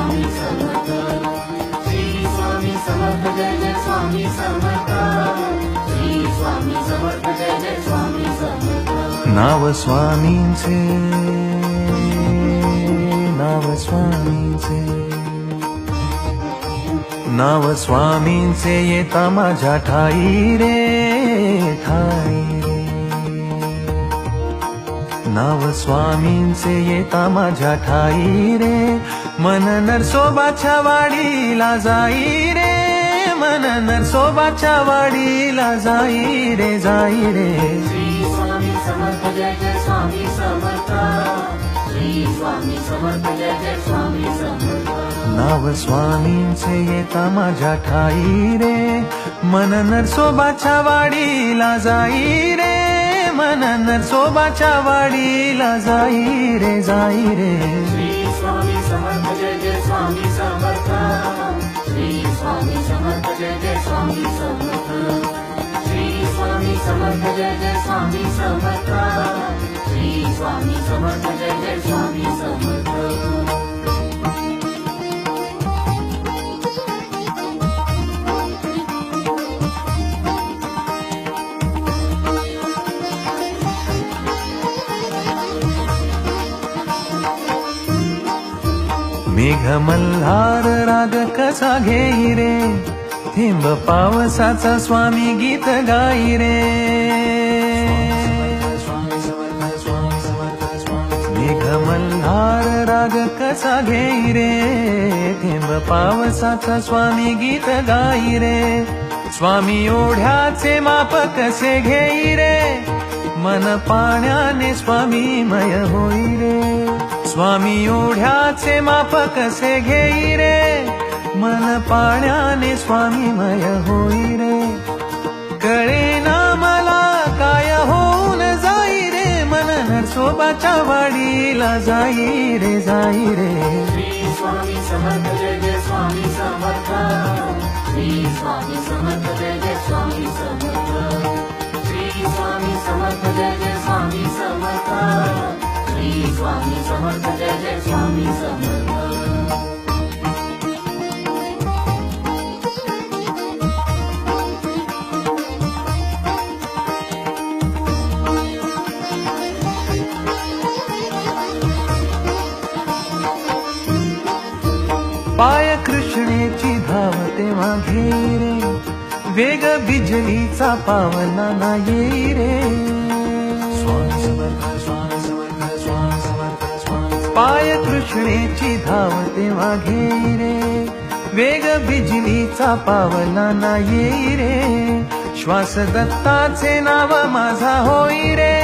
स्वामी समर्थ श्री स्वामी समर्थ जय जय स्वामी समर्थ श्री स्वामी समर्थ जय जय स्वामी समर्थ नाव स्वामींचे नाव स्वामींचे नाव स्वामींचे येता माझ्या ठाई रे ठाई रे नाव स्वामींचे येता माझ्या ठाई रे मन नरसोबाच्या वाडीला जाई रे मन नरसोबाच्या वाडीला जाई रे श्री स्वामी समर्थ जय जय स्वामी समर्थ श्री स्वामी समर्थ जय जय स्वामी समर्थ नाव स्वामींचे येता माझ्या ठाई रे मन नरसोबाच्या वाडीला जाई रे मन नरसोबाच्या वाडीला जाई रे श्री स्वामी समर्थ जय जय स्वामी समर्थ श्री स्वामी समर्थ जय जय स्वामी समर्थ श्री स्वामी समर्थ जय जय स्वामी समर्थ श्री स्वामी समर्थ जय जय स्वामी समर्थ मेघ मल्हार राग कसा घेई रे थेंब पावसाचा स्वामी गीत गाई रे मेघ मल्हार राग कसा घेई रे थेंब पावसाचा स्वामी गीत गाई रे स्वामी ओढ्याचे माप कसे घेई रे मन पाण्याने स्वामीमय होई रे स्वामी ओढ्याचे माप कसे घेई रे मन पाण्याने स्वामीमय होई रे कळे ना मला काय होऊन जाई रे मन नरसोबाच्या वाडीला जाई रे श्री स्वामी समर्थ जय जय स्वामी समर्थ श्री स्वामी समर्थ जय जय स्वामी समर्थ श्री स्वामी समर्थ जय जय स्वामी समर्थ श्री स्वामी समर्थ जय जय स्वामी समर्थ पाय कृष्णेची धावते मागे रे वेग बिजलीचा पावला ना येई रे पाय कृष्णेची धावते मागे रे वेग बिजलीचा पावला ना येई रे श्वास दत्ताचे नाव माझा होई रे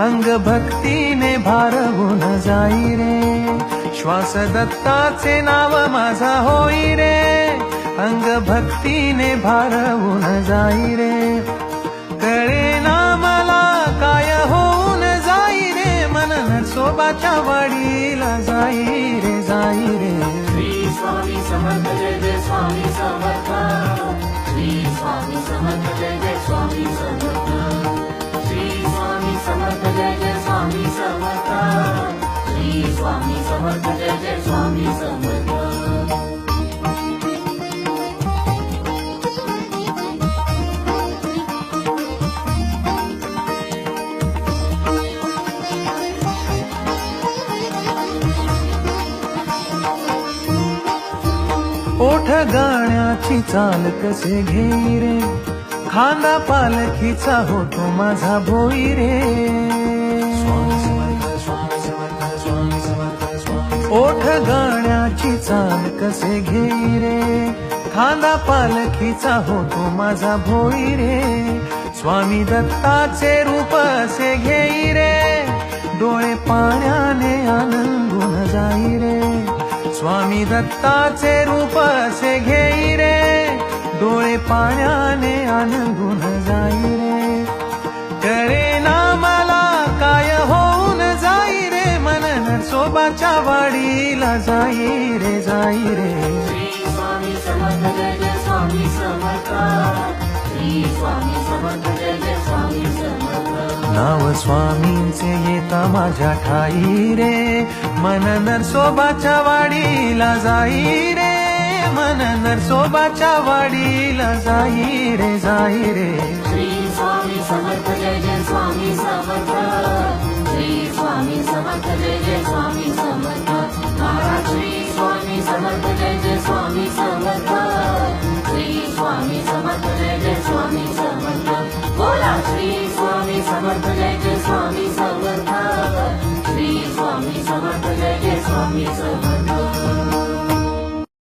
अंग भक्तीने भारवून जाई रे श्वास दत्ताचे नाव माझा होई रे अंग भक्तीने भारवून जाई रे कळे ना मला काय होऊन जाई रे मन नरसोबाच्या वाडीला जाई रे श्री स्वामी समर्थ जय जय स्वामी समर्थ श्री स्वामी समर्थ जय जय स्वामी समर्थ श्री स्वामी समर्थ जय जय स्वामी समर्थ श्री स्वामी समर्थ जय जय स्वामी समर्थ ओठ गाण्याची चाल कसे घेई रे खांदा पालखीचा होतो माझा भोई रे ओठ गाण्याची चाल कसे घेई रे खांदा पालखीचा होतो माझा भोई रे स्वामी दत्ताचे रूप असे घेई रे डोळे पाण्याने आनंदून जाई रे स्वामी दत्ताचे रूप असे घेई रे डोळे पाण्याने आनंदून जाई रे करे ना मला काय होऊन जाई रे मन नरसोबाच्या वाडीला जाई रे श्री स्वामी समर्थ जय जय स्वामी समर्थ श्री स्वामी समर्थ जय जय स्वामी समर्थ नाव स्वामींचे येता माझ्या ठाई रे मन नरसोबाच्या वाडीला जाई रे, मन नरसोबाच्या वाडीला जाई रे, जाई रे. श्री स्वामी समर्थ जय जय स्वामी समर्थ. श्री स्वामी समर्थ जय जय स्वामी समर्थ. महाराज श्री स्वामी समर्थ जय जय स्वामी समर्थ. श्री स्वामी समर्थ जय जय स्वामी समर्थ. बोला श्री स्वामी समर्थ जय जय स्वामी समर्थ. श्री स्वामी समर्थ जय जय स्वामी समर्थ.